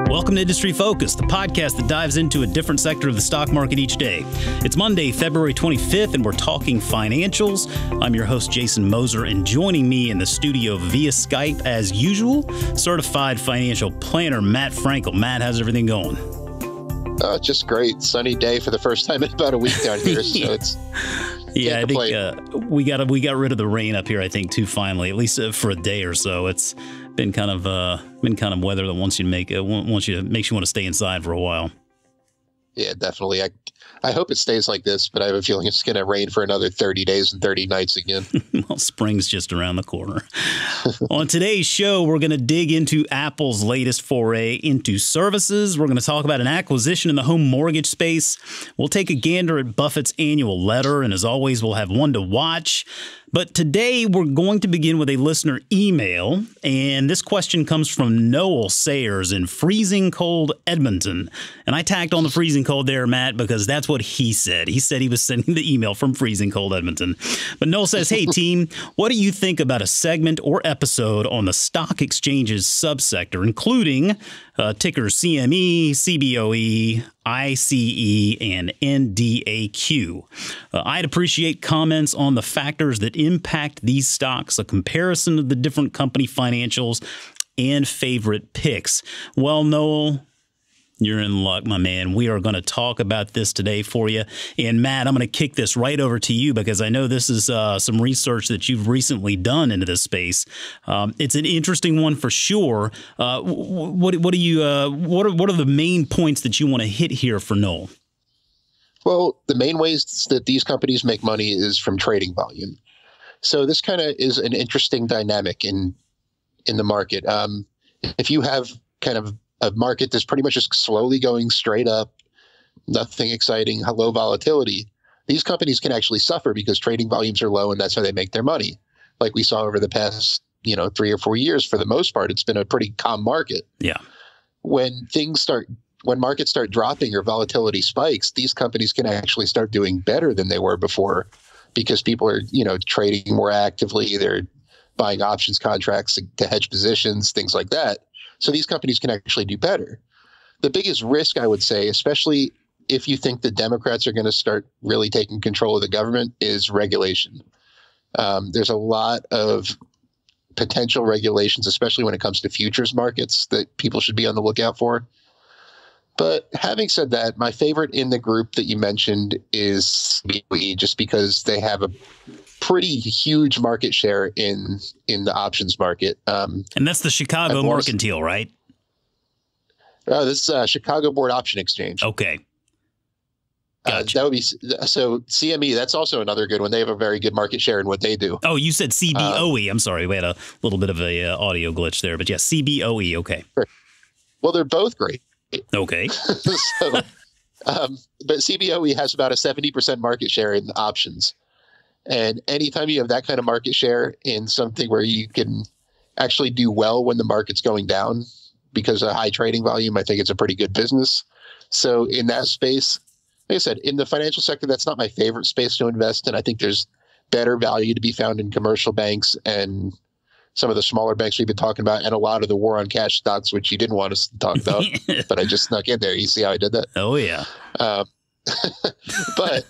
Welcome to Industry Focus, the podcast that dives into a different sector of the stock market each day. It's Monday, February 25th, and we're talking financials. I'm your host, Jason Moser, and joining me in the studio via Skype, as usual, certified financial planner Matt Frankel. Matt, how's everything going? Just great. Sunny day for the first time in about a week down here, so it's... Yeah, I think we got rid of the rain up here, I think, too, finally, at least for a day or so. It's been kind of weather that makes you want to stay inside for a while. Yeah, definitely. I hope it stays like this, but I have a feeling it's going to rain for another 30 days and 30 nights again. Well, spring's just around the corner. On today's show, we're going to dig into Apple's latest foray into services. We're going to talk about an acquisition in the home mortgage space. We'll take a gander at Buffett's annual letter, and as always, we'll have one to watch. But today, we're going to begin with a listener email, and this question comes from Noel Sayers in freezing cold Edmonton. And I tacked on the freezing cold there, Matt, because that's what he said. He said he was sending the email from freezing cold Edmonton. But Noel says, hey, team, what do you think about a segment or episode on the stock exchanges subsector, including tickers CME, CBOE, ICE, and NDAQ. I'd appreciate comments on the factors that impact these stocks, a comparison of the different company financials, and favorite picks. Well, Noel, you're in luck, my man. We are going to talk about this today for you. And Matt, I'm going to kick this right over to you because I know this is some research that you've recently done into this space. It's an interesting one for sure. What are the main points that you want to hit here for Noel? Well, the main ways that these companies make money is from trading volume. So this kind of is an interesting dynamic in the market. If you have kind of a market that's pretty much just slowly going straight up, nothing exciting, low volatility, these companies can actually suffer because trading volumes are low and that's how they make their money. Like we saw over the past, 3 or 4 years, for the most part, it's been a pretty calm market. Yeah. When markets start dropping or volatility spikes, these companies can actually start doing better than they were before because people are, trading more actively. They're buying options contracts to hedge positions, things like that. So these companies can actually do better. The biggest risk, I would say, especially if you think the Democrats are going to start really taking control of the government, is regulation. There's a lot of potential regulations, especially when it comes to futures markets, that people should be on the lookout for. But having said that, my favorite in the group that you mentioned is CBOE, just because they have a pretty huge market share in the options market. And that's the Chicago Mercantile, right? This is Chicago Board Option Exchange. Okay. Gotcha. That would be so CME. That's also another good one. They have a very good market share in what they do. Oh, you said CBOE. I'm sorry. We had a little bit of a audio glitch there, but yeah, CBOE. Okay. Sure. Well, they're both great. Okay. But CBOE has about a 70% market share in options. And anytime you have that kind of market share in something where you can actually do well when the market's going down because of high trading volume, I think it's a pretty good business. So in that space, like I said, in the financial sector, that's not my favorite space to invest in. I think there's better value to be found in commercial banks and some of the smaller banks we've been talking about, and a lot of the war on cash stocks, which you didn't want us to talk about, but I just snuck in there. You see how I did that? Oh, yeah. But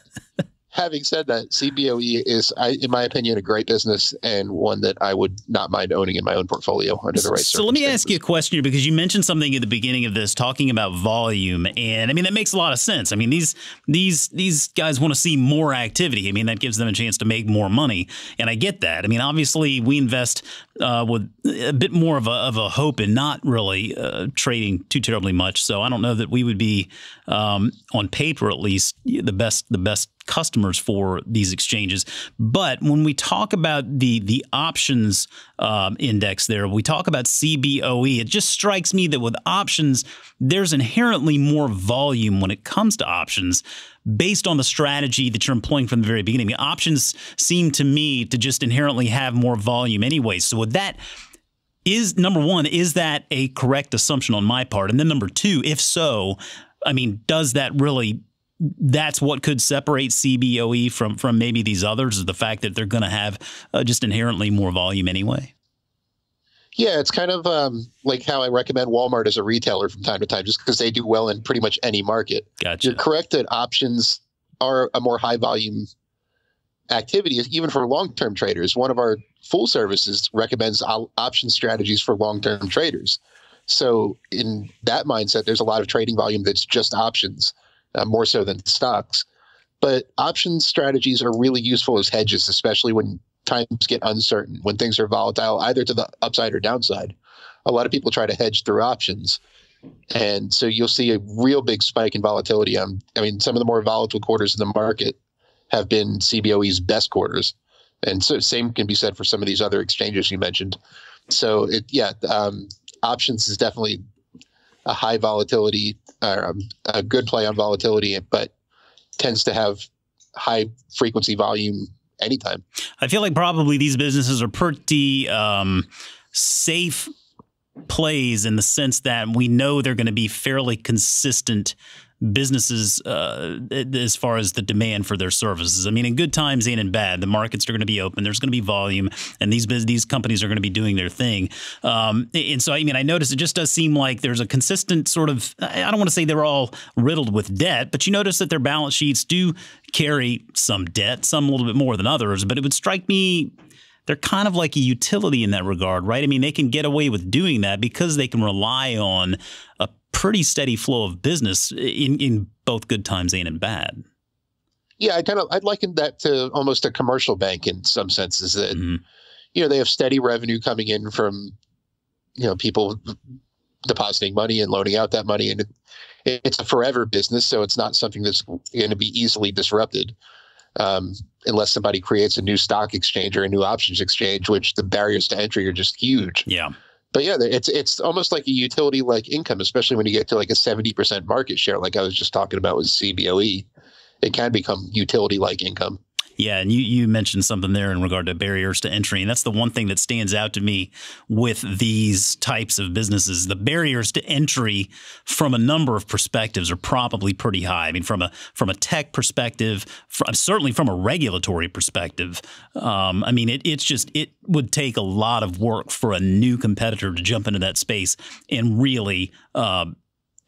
having said that, CBOE is, in my opinion, a great business and one that I would not mind owning in my own portfolio under the right circumstances. So let me ask you a question here, because you mentioned something at the beginning of this, talking about volume, and I mean that makes a lot of sense. I mean these guys want to see more activity. I mean that gives them a chance to make more money, and I get that. I mean obviously we invest with a bit more of a hope in not really trading too terribly much. So I don't know that we would be on paper at least the best customers for these exchanges. But when we talk about the options index there, we talk about CBOE, it just strikes me that with options, there's inherently more volume when it comes to options based on the strategy that you're employing from the very beginning. The options seem to me to just inherently have more volume anyway. So with that, number one, is that a correct assumption on my part? And then number two, if so, I mean, does that really that's what could separate CBOE from maybe these others, is the fact that they're going to have just inherently more volume anyway? Yeah, it's kind of like how I recommend Walmart as a retailer from time to time, just because they do well in pretty much any market. Gotcha. You're correct that options are a more high volume activity, even for long-term traders. One of our full services recommends option strategies for long-term traders. So in that mindset, there's a lot of trading volume that's just options, more so than stocks. But option strategies are really useful as hedges, especially when times get uncertain, when things are volatile, either to the upside or downside. A lot of people try to hedge through options. And so you'll see a real big spike in volatility. I mean, some of the more volatile quarters in the market have been CBOE's best quarters. And so same can be said for some of these other exchanges you mentioned. So options is definitely a high volatility, a good play on volatility, but tends to have high frequency volume anytime. I feel like probably these businesses are pretty safe plays in the sense that we know they're going to be fairly consistent businesses as far as the demand for their services. I mean, in good times and in bad, the markets are going to be open. There's going to be volume, and these companies are going to be doing their thing. And so, I mean, I noticed it just does seem like there's a consistent sort of, I don't want to say they're all riddled with debt, but you notice that their balance sheets do carry some debt, some a little bit more than others. But it would strike me they're kind of like a utility in that regard, right? I mean, they can get away with doing that because they can rely on a pretty steady flow of business in both good times and in bad. Yeah, I'd liken that to almost a commercial bank in some senses that, they have steady revenue coming in from, people depositing money and loaning out that money. And it's a forever business. So it's not something that's going to be easily disrupted. Unless somebody creates a new stock exchange or a new options exchange, which the barriers to entry are just huge. Yeah. But yeah, it's almost like a utility-like income, especially when you get to like a 70% market share, like I was just talking about with CBOE. It can become utility-like income. Yeah, and you mentioned something there in regard to barriers to entry, and that's the one thing that stands out to me with these types of businesses. The barriers to entry from a number of perspectives are probably pretty high. I mean, from a tech perspective, certainly from a regulatory perspective. I mean, it would take a lot of work for a new competitor to jump into that space and really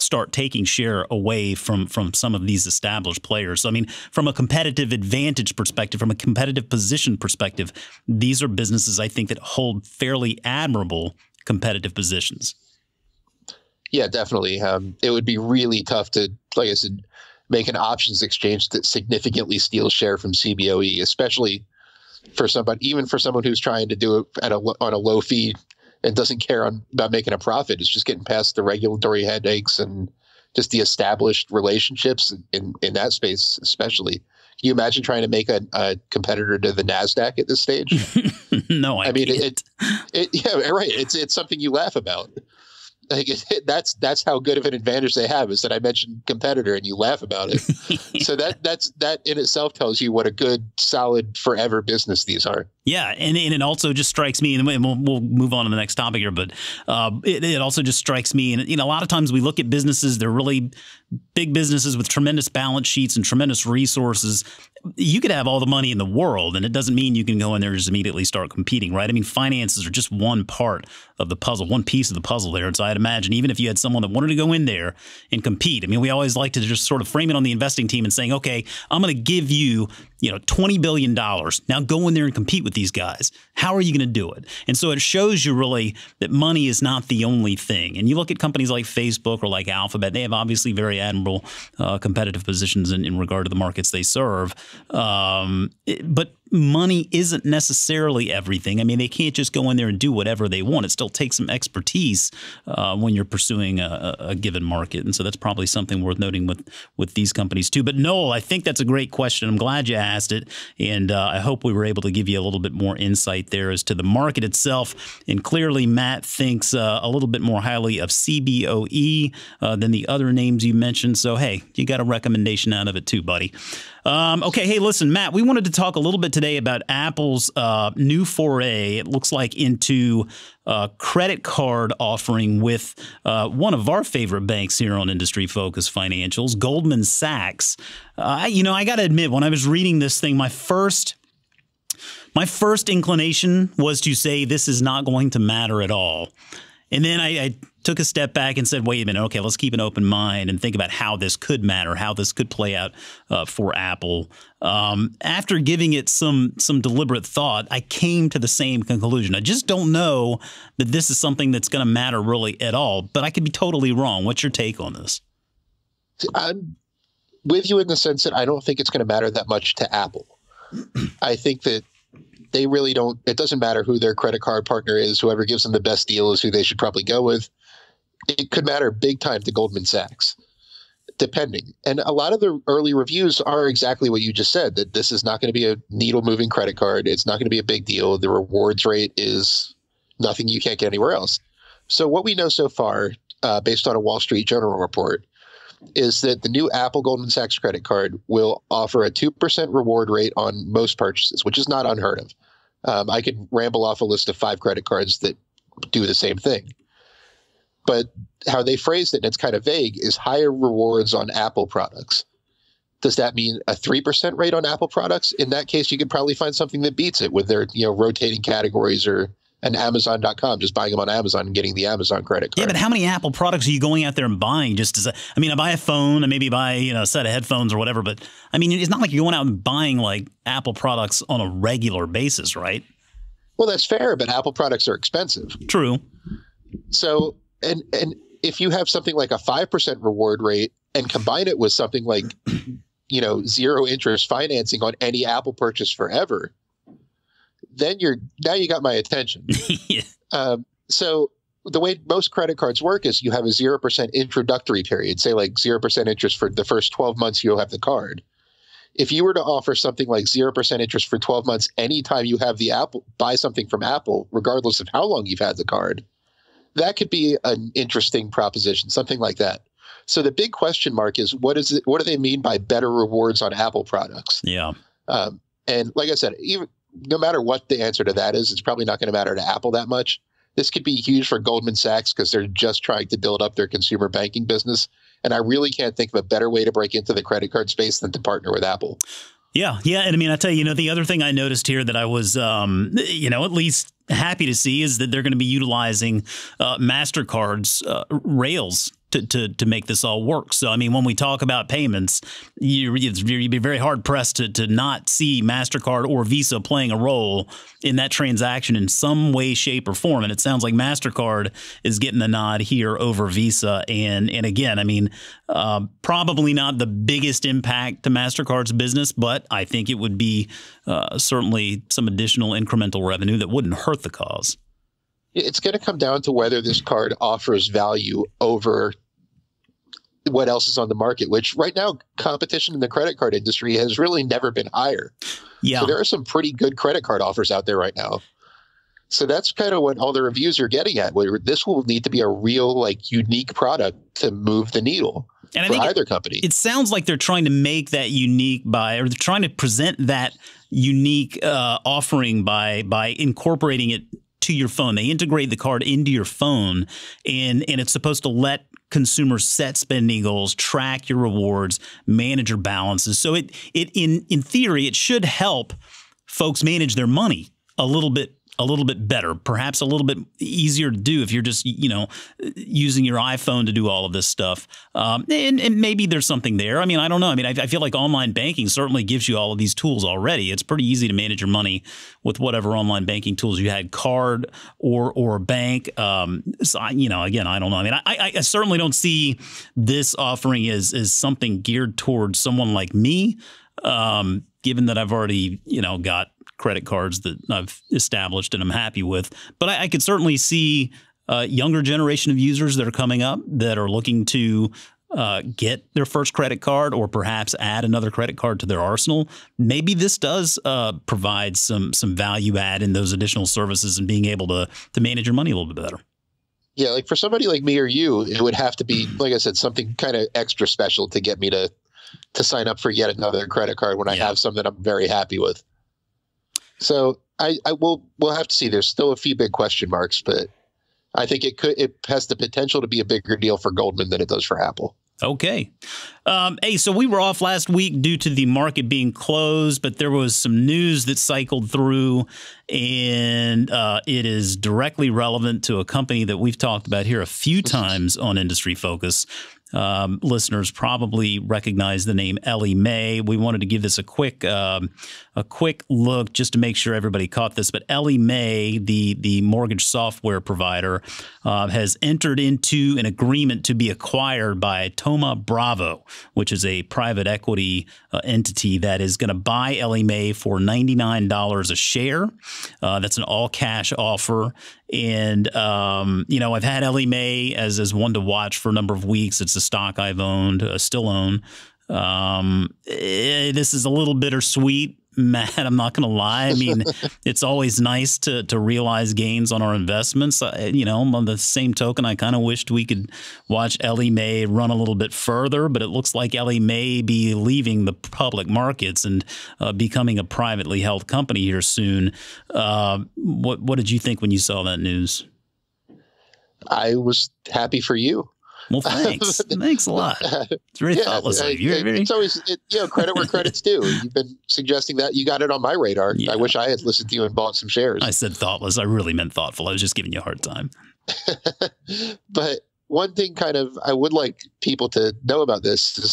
start taking share away from some of these established players. So, I mean, from a competitive advantage perspective, from a competitive position perspective, these are businesses I think that hold fairly admirable competitive positions. Yeah, definitely. It would be really tough to, like I said, make an options exchange that significantly steals share from CBOE, especially for even for someone who's trying to do it on a low fee and doesn't care about making a profit. It's just getting past the regulatory headaches and just the established relationships in that space, especially. Can you imagine trying to make a competitor to the NASDAQ at this stage? No, I mean, yeah, right. It's something you laugh about. Like that's how good of an advantage they have, is that I mentioned competitor and you laugh about it. So that in itself tells you what a good, solid, forever business these are. Yeah, and it also just strikes me, and we'll move on to the next topic here, but it also just strikes me, and a lot of times we look at businesses, they're really big businesses with tremendous balance sheets and tremendous resources. You could have all the money in the world, and it doesn't mean you can go in there and just immediately start competing, right? I mean, finances are just one part of the puzzle, one piece of the puzzle there. And so I'd imagine even if you had someone that wanted to go in there and compete, I mean, we always like to just sort of frame it on the investing team and saying, okay, I'm going to give you, $20 billion. Now go in there and compete with these guys. How are you going to do it? And so it shows you really that money is not the only thing. And you look at companies like Facebook or like Alphabet, they have obviously very admirable competitive positions in regard to the markets they serve. But money isn't necessarily everything. I mean, they can't just go in there and do whatever they want. It still takes some expertise when you're pursuing a given market. And so that's probably something worth noting with these companies too. But Noel, I think that's a great question. I'm glad you asked it. And I hope we were able to give you a little bit more insight there as to the market itself. And clearly, Matt thinks a little bit more highly of CBOE than the other names you mentioned. So, hey, you got a recommendation out of it too, buddy. Okay, hey, listen, Matt, we wanted to talk a little bit today about Apple's new foray, it looks like, into credit card offering with one of our favorite banks here on Industry Focus Financials, Goldman Sachs. I got to admit, when I was reading this thing, my first My first inclination was to say this is not going to matter at all. And then I took a step back and said, wait a minute, okay, let's keep an open mind and think about how this could matter, how this could play out for Apple. After giving it some deliberate thought, I came to the same conclusion. I just don't know that this is something that's going to matter really at all, but I could be totally wrong. What's your take on this? I'm with you in the sense that I don't think it's going to matter that much to Apple. I think that they really don't. It doesn't matter who their credit card partner is. Whoever gives them the best deal is who they should probably go with. It could matter big time to Goldman Sachs, depending. And a lot of the early reviews are exactly what you just said, that this is not going to be a needle-moving credit card. It's not going to be a big deal. The rewards rate is nothing you can't get anywhere else. So what we know so far, based on a Wall Street Journal report, is that the new Apple Goldman Sachs credit card will offer a 2% reward rate on most purchases, which is not unheard of. I could ramble off a list of 5 credit cards that do the same thing. But how they phrased it, and it's kind of vague, is higher rewards on Apple products. Does that mean a 3% rate on Apple products? In that case, you could probably find something that beats it with their rotating categories, or an Amazon.com, just buying them on Amazon and getting the Amazon credit card. Yeah, but how many Apple products are you going out there and buying? I buy a phone and maybe buy a set of headphones or whatever, but I mean, it's not like you're going out and buying like Apple products on a regular basis, right? Well, that's fair, but Apple products are expensive. True. So, and if you have something like a 5% reward rate and combine it with something like, 0 interest financing on any Apple purchase forever, then now you got my attention. Yeah. So the way most credit cards work is you have a 0% introductory period, say like 0% interest for the first 12 months you'll have the card. If you were to offer something like 0% interest for 12 months, anytime you have buy something from Apple, regardless of how long you've had the card, that could be an interesting proposition, something like that. So the big question mark is, what do they mean by better rewards on Apple products? Yeah. And like I said, no matter what the answer to that is, it's probably not going to matter to Apple that much. This could be huge for Goldman Sachs because they're just trying to build up their consumer banking business. And I really can't think of a better way to break into the credit card space than to partner with Apple. Yeah. And I mean, I tell you, the other thing I noticed here that I was, at least happy to see is that they're going to be utilizing MasterCard's rails to make this all work. So, I mean, when we talk about payments, you'd be very hard pressed to not see MasterCard or Visa playing a role in that transaction in some way, shape, or form. And it sounds like MasterCard is getting the nod here over Visa. And again, I mean, probably not the biggest impact to MasterCard's business, but I think it would be certainly some additional incremental revenue that wouldn't hurt the cause. It's going to come down to whether this card offers value over what else is on the market, which right now competition in the credit card industry has really never been higher. Yeah. So there are some pretty good credit card offers out there right now. So that's kind of what all the reviews are getting at, where this will need to be a real, unique product to move the needle for either company. It sounds like they're trying to make that unique or they're trying to present that unique offering by incorporating it to your phone. They integrate the card into your phone, and it's supposed to let consumers set spending goals, track your rewards, manage your balances. So in theory, it should help folks manage their money a little bit better, perhaps a little bit easier to do if you're just, using your iPhone to do all of this stuff. And maybe there's something there. I mean, I don't know. I mean, I feel like online banking certainly gives you all of these tools already. It's pretty easy to manage your money with whatever online banking tools you had, card or bank. So, again, I don't know. I mean, I certainly don't see this offering as something geared towards someone like me, given that I've already, got credit cards that I've established and I'm happy with. But I could certainly see a younger generation of users that are coming up that are looking to get their first credit card or perhaps add another credit card to their arsenal. Maybe this does provide some value add in those additional services and being able to manage your money a little bit better. Yeah, like for somebody like me or you, it would have to be, like I said, something kind of extra special to get me to sign up for yet another credit card when I have some that I'm very happy with. So we'll have to see. There's still a few big question marks, but I think it has the potential to be a bigger deal for Goldman than it does for Apple. Okay. Hey, so we were off last week due to the market being closed, but there was some news that cycled through, and it is directly relevant to a company that we've talked about here a few times on Industry Focus. Listeners probably recognize the name Ellie Mae. We wanted to give this a quick look just to make sure everybody caught this. But Ellie Mae, the mortgage software provider, has entered into an agreement to be acquired by Thoma Bravo, which is a private equity entity that is going to buy Ellie Mae for $99 a share. That's an all-cash offer. And, I've had Ellie Mae as one to watch for a number of weeks. It's a stock I've owned, still own. This is a little bittersweet, Matt. I'm not going to lie. I mean, it's always nice to realize gains on our investments. On the same token, I kind of wished we could watch Ellie Mae run a little bit further, but it looks like Ellie may be leaving the public markets and becoming a privately held company here soon. What did you think when you saw that news? I was happy for you. Well, thanks. Thanks a lot. It's very thoughtless of you. It's always credit where credit's due. You've been suggesting that. You got it on my radar. Yeah. I wish I had listened to you and bought some shares. I said thoughtless. I really meant thoughtful. I was just giving you a hard time. But one thing I would like people to know about this is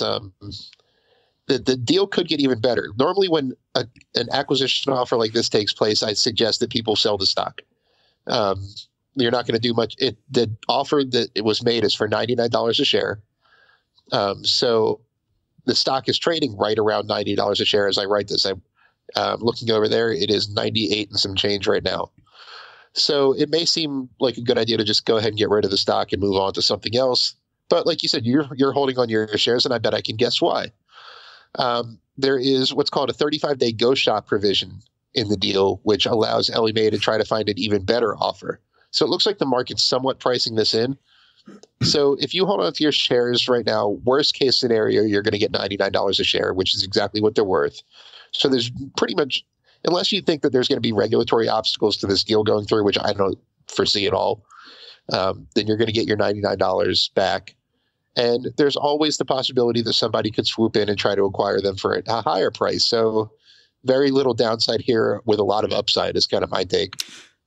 the deal could get even better. Normally when an acquisition offer like this takes place, I suggest that people sell the stock. You're not going to do much. The offer that it was made is for $99 a share. So the stock is trading right around $90 a share as I write this. I'm looking over there. It is 98 and some change right now. So it may seem like a good idea to just go ahead and get rid of the stock and move on to something else. But like you said, you're holding on your shares, and I bet I can guess why. There is what's called a 35-day go shop provision in the deal, which allows Ellie Mae to try to find an even better offer. So it looks like the market's somewhat pricing this in. So if you hold on to your shares right now, worst case scenario, you're going to get $99 a share, which is exactly what they're worth. So there's pretty much, unless you think that there's going to be regulatory obstacles to this deal going through, which I don't foresee at all, then you're going to get your $99 back. And there's always the possibility that somebody could swoop in and try to acquire them for a higher price. So very little downside here with a lot of upside is kind of my take.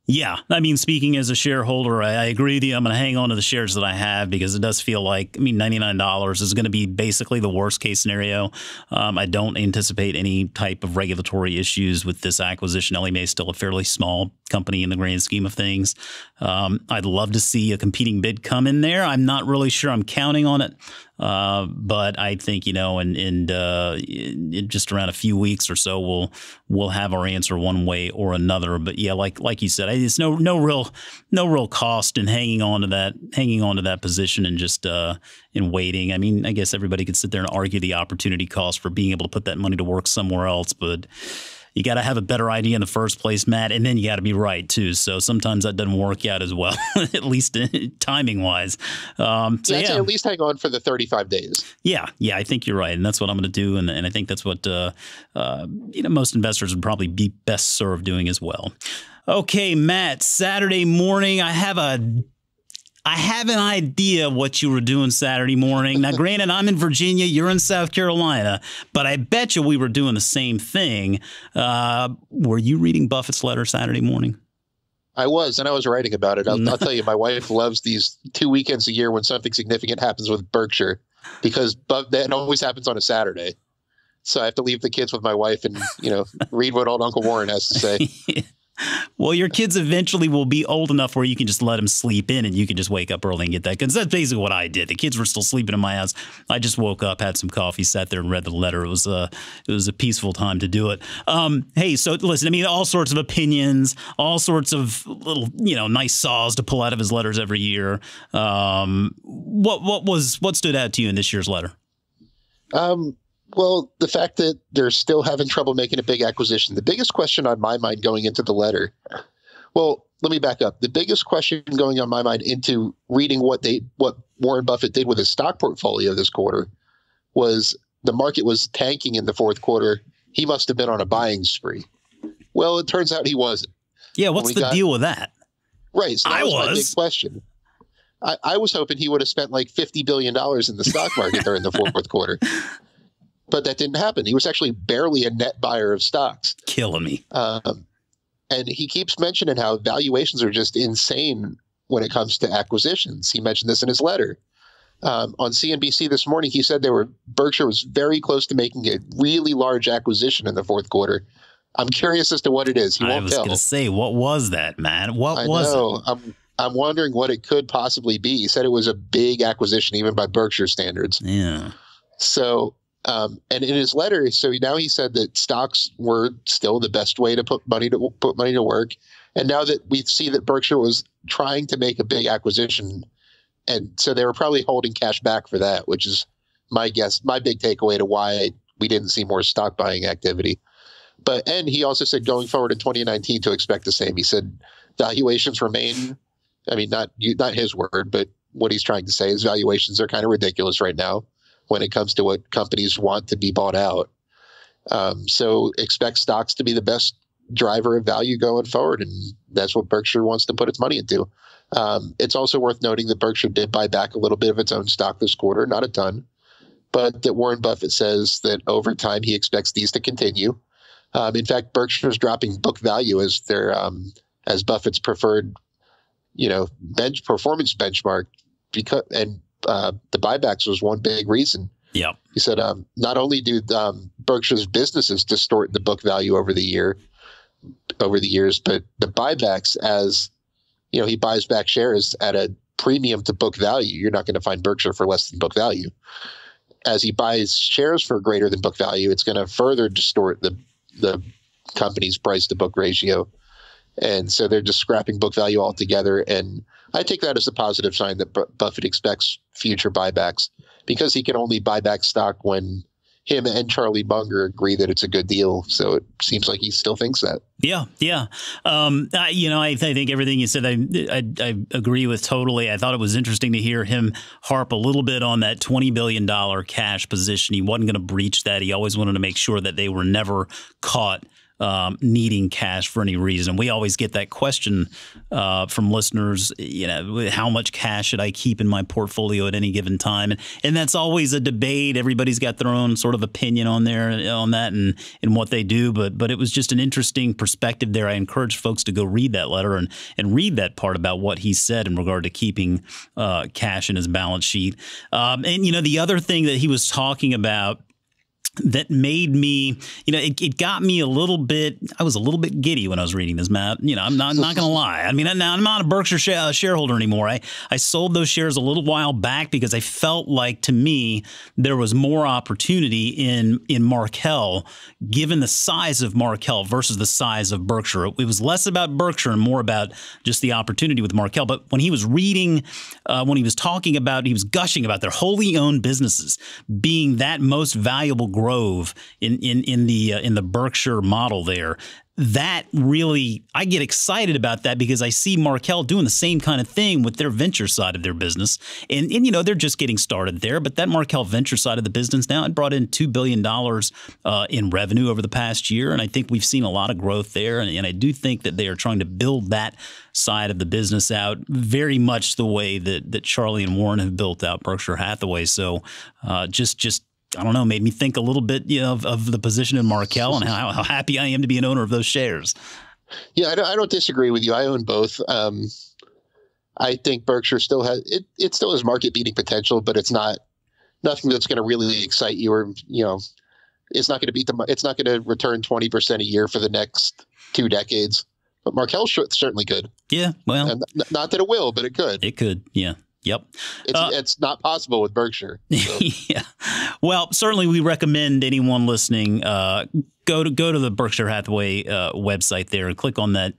Yeah. I mean, speaking as a shareholder, I agree with you. I'm going to hang on to the shares that I have because it does feel like, $99 is going to be basically the worst case scenario. I don't anticipate any type of regulatory issues with this acquisition. Ellie Mae is still a fairly small company in the grand scheme of things. I'd love to see a competing bid come in there. I'm not really sure I'm counting on it. But I think, in just around a few weeks or so, we'll have our answer one way or another. But yeah, like you said, it's no real cost in hanging on to that position and just in waiting. I mean, I guess everybody could sit there and argue the opportunity cost for being able to put that money to work somewhere else, but you got to have a better idea in the first place, Matt, and then you got to be right too. So sometimes that doesn't work out as well, at least timing wise. I'd say at least hang on for the 35 days. Yeah, I think you're right, and that's what I'm going to do, and I think that's what most investors would probably be best served doing as well. Okay, Matt, Saturday morning, I have an idea what you were doing Saturday morning. Now, granted, I'm in Virginia, you're in South Carolina, but I bet you we were doing the same thing. Were you reading Buffett's letter Saturday morning? I was, and I was writing about it. I'll tell you, my wife loves these 2 weekends a year when something significant happens with Berkshire, because that always happens on a Saturday. So I have to leave the kids with my wife and, read what old Uncle Warren has to say. Well, your kids eventually will be old enough where you can just let them sleep in and you can just wake up early and get that. Because that's basically what I did. The kids were still sleeping in my house. I just woke up, had some coffee, sat there and read the letter. It was a peaceful time to do it. Hey, so listen, all sorts of opinions, all sorts of little, nice saws to pull out of his letters every year. What stood out to you in this year's letter? Well, the fact that they're still having trouble making a big acquisition. The biggest question on my mind going into the letter, well, let me back up. The biggest question going on my mind into reading what Warren Buffett did with his stock portfolio this quarter was the market was tanking in the fourth quarter. He must have been on a buying spree. Well, it turns out he wasn't. Yeah, what's the deal with that? Right. So that was my big question. I was hoping he would have spent like $50 billion in the stock market during the fourth quarter. But that didn't happen. He was actually barely a net buyer of stocks. Killing me. And he keeps mentioning how valuations are just insane when it comes to acquisitions. He mentioned this in his letter. On CNBC this morning, he said Berkshire was very close to making a really large acquisition in the fourth quarter. I'm curious as to what it is. He won't tell. I was going to say, what was that, man? What was it? I'm wondering what it could possibly be. He said it was a big acquisition, even by Berkshire standards. Yeah. So, and in his letter, so now he said that stocks were still the best way to put money to work. And now that we see that Berkshire was trying to make a big acquisition, and so they were probably holding cash back for that, which is my guess, my big takeaway to why we didn't see more stock buying activity. And he also said going forward in 2019 to expect the same. He said valuations remain. I mean, not his word, but what he's trying to say is valuations are kind of ridiculous right now when it comes to what companies want to be bought out. So expect stocks to be the best driver of value going forward, and that's what Berkshire wants to put its money into. It's also worth noting that Berkshire did buy back a little bit of its own stock this quarter, not a ton, but that Warren Buffett says that over time he expects these to continue. In fact, Berkshire's dropping book value as as Buffett's preferred performance benchmark, because the buybacks was one big reason. Yeah, he said not only do Berkshire's businesses distort the book value over the years, but the buybacks, as he buys back shares at a premium to book value. You're not going to find Berkshire for less than book value. As he buys shares for greater than book value, it's going to further distort the company's price to book ratio. And so they're just scrapping book value altogether. And I take that as a positive sign that Buffett expects future buybacks, because he can only buy back stock when him and Charlie Munger agree that it's a good deal. So it seems like he still thinks that. Yeah. I think everything you said, I agree with totally. I thought it was interesting to hear him harp a little bit on that $20 billion cash position. He wasn't going to breach that. He always wanted to make sure that they were never caught needing cash for any reason. We always get that question from listeners, how much cash should I keep in my portfolio at any given time? And that's always a debate. Everybody's got their own sort of opinion on that and what they do. But it was just an interesting perspective there. I encourage folks to go read that letter and read that part about what he said in regard to keeping cash in his balance sheet. And the other thing that he was talking about that made me, it got me a little bit. I was a little bit giddy when I was reading this, Matt. I'm not going to lie. I mean, now I'm not a Berkshire shareholder anymore. I sold those shares a little while back because I felt like, to me, there was more opportunity in Markel, given the size of Markel versus the size of Berkshire. It was less about Berkshire and more about just the opportunity with Markel. But when he was reading, when he was talking about, he was gushing about their wholly owned businesses being that most valuable grove in the Berkshire model there. That really, I get excited about that because I see Markel doing the same kind of thing with their venture side of their business. And they're just getting started there. But that Markel venture side of the business now, it brought in $2 billion in revenue over the past year. And I think we've seen a lot of growth there. And I do think that they are trying to build that side of the business out very much the way that Charlie and Warren have built out Berkshire Hathaway. So just I don't know, made me think a little bit, of the position in Markel and how happy I am to be an owner of those shares. Yeah, I don't disagree with you. I own both. I think Berkshire still has it still has market beating potential, but it's not nothing that's going to really excite you, or it's not going to it's not going to return 20% a year for the next 2 decades. But Markel's certainly good. Yeah, well, and not that it will, but it could. It could, yeah. Yep. It's not possible with Berkshire. So. Yeah. Well, certainly we recommend anyone listening go to the Berkshire Hathaway website there and click on that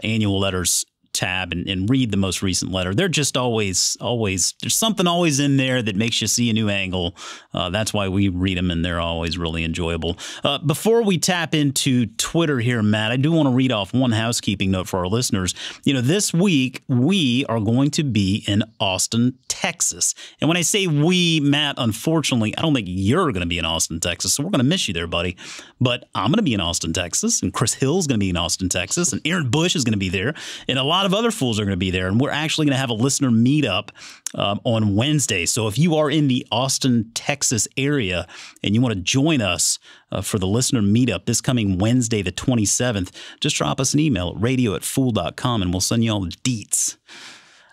annual letters tab and read the most recent letter. They're just always there's something always in there that makes you see a new angle. That's why we read them, and they're always really enjoyable. Before we tap into Twitter here, Matt, I do want to read off one housekeeping note for our listeners. This week we are going to be in Austin, Texas. And when I say we, Matt, unfortunately, I don't think you're going to be in Austin, Texas, so we're going to miss you there, buddy. But I'm going to be in Austin, Texas, and Chris Hill's going to be in Austin, Texas, and Aaron Bush is going to be there, and a lot of other fools are going to be there. And we're actually going to have a listener meetup on Wednesday. So if you are in the Austin, Texas area and you want to join us for the listener meetup this coming Wednesday, the 27th, just drop us an email at radio@fool.com and we'll send you all the deets.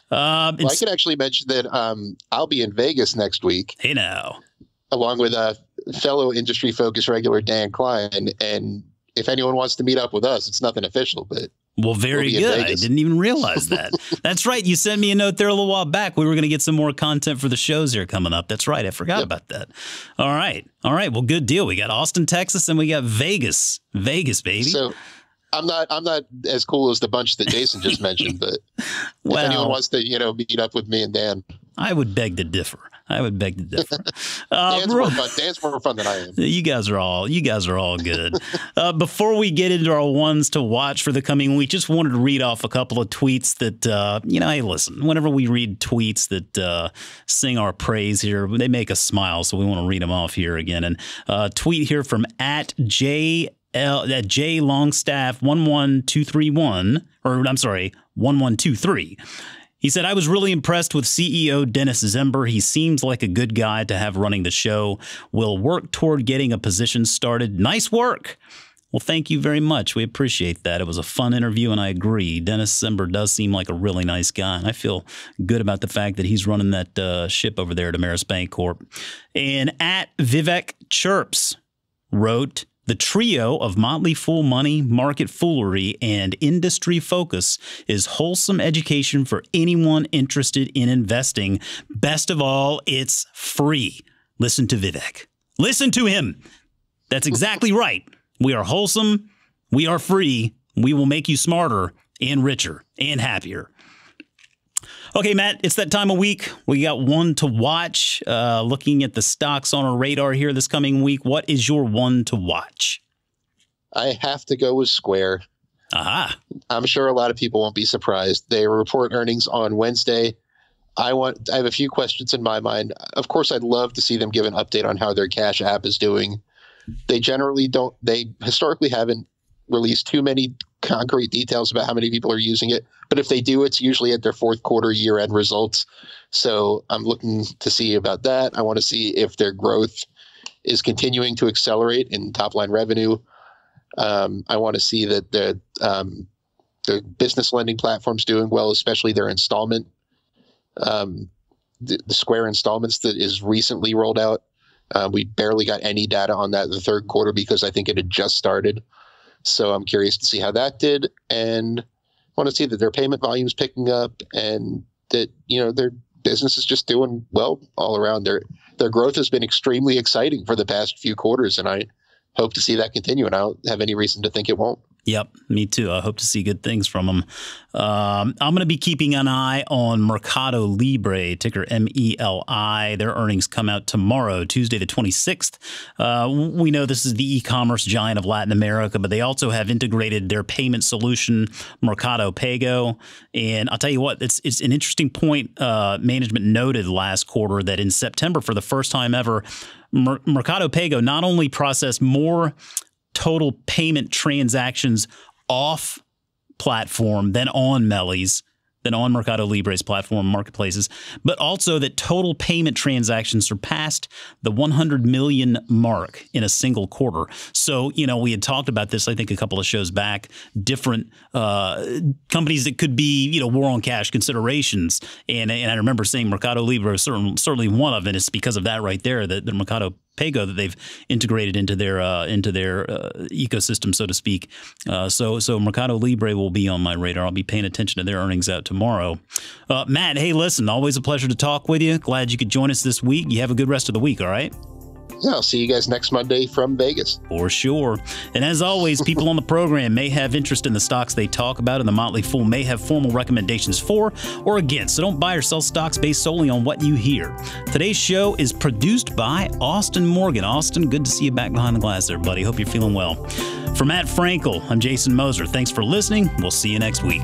I could actually mention that I'll be in Vegas next week. Hey now. Along with fellow industry-focused regular Dan Klein. And if anyone wants to meet up with us, it's nothing official, but very good. I didn't even realize that. That's right. You sent me a note there a little while back. We were going to get some more content for the shows here coming up. That's right. I forgot about that. All right. Well, good deal. We got Austin, Texas, and we got Vegas. Vegas, baby. So I'm not as cool as the bunch that Jason just mentioned, but if anyone wants to, meet up with me and Dan, I would beg to differ. Dan's more fun than I am. You guys are all good. Before we get into our ones to watch for the coming week, just wanted to read off a couple of tweets that, hey, listen, whenever we read tweets that sing our praise here, they make us smile. So we want to read them off here again. And tweet here from @J Longstaff 11231, or I'm sorry, 1123. He said, I was really impressed with CEO Dennis Zember. He seems like a good guy to have running the show. We'll work toward getting a position started. Nice work. Well, thank you very much. We appreciate that. It was a fun interview, and I agree. Dennis Zember does seem like a really nice guy, and I feel good about the fact that he's running that ship over there at Ameris Bancorp. And @Vivek Chirps wrote, the trio of Motley Fool money, market foolery, and industry focus is wholesome education for anyone interested in investing. Best of all, it's free. Listen to Vivek. Listen to him. That's exactly right. We are wholesome. We are free. We will make you smarter and richer and happier. Okay, Matt, it's that time of week. We got one to watch. Looking at the stocks on our radar here this coming week, what is your one to watch? I have to go with Square. Aha. I'm sure a lot of people won't be surprised. They report earnings on Wednesday. I have a few questions in my mind. Of course, I'd love to see them give an update on how their cash app is doing. They historically haven't released too many concrete details about how many people are using it. But if they do, it's usually at their fourth quarter year-end results. So I'm looking to see about that. I want to see if their growth is continuing to accelerate in top-line revenue. I want to see that the business lending platform's doing well, especially their installment. The Square installments that is recently rolled out. We barely got any data on that in the third quarter because I think it had just started. So I'm curious to see how that did, and want to see that their payment volume is picking up, and that their business is just doing well all around. Their growth has been extremely exciting for the past few quarters, and I hope to see that continue. And I don't have any reason to think it won't. Yep, me too. I hope to see good things from them. I'm going to be keeping an eye on Mercado Libre, ticker MELI. Their earnings come out tomorrow, Tuesday the 26th. We know this is the e-commerce giant of Latin America, but they also have integrated their payment solution, Mercado Pago. And I'll tell you what, it's an interesting point. Management noted last quarter that in September, for the first time ever, Mercado Pago not only processed more total payment transactions off platform than on Melli's, than on Mercado Libre's platform marketplaces, but also that total payment transactions surpassed the 100 million mark in a single quarter. So, we had talked about this, I think, a couple of shows back, different companies that could be, war on cash considerations. And I remember saying Mercado Libre is certainly one of it. It's because of that right there, the Mercado Pago that they've integrated into their ecosystem, so to speak. So Mercado Libre will be on my radar. I'll be paying attention to their earnings out tomorrow. Matt, hey, listen, always a pleasure to talk with you. Glad you could join us this week. You have a good rest of the week, all right? Yeah, I'll see you guys next Monday from Vegas. For sure. And as always, people on the program may have interest in the stocks they talk about, and the Motley Fool may have formal recommendations for or against. So don't buy or sell stocks based solely on what you hear. Today's show is produced by Austin Morgan. Austin, good to see you back behind the glass there, buddy. Hope you're feeling well. For Matt Frankel, I'm Jason Moser. Thanks for listening. We'll see you next week.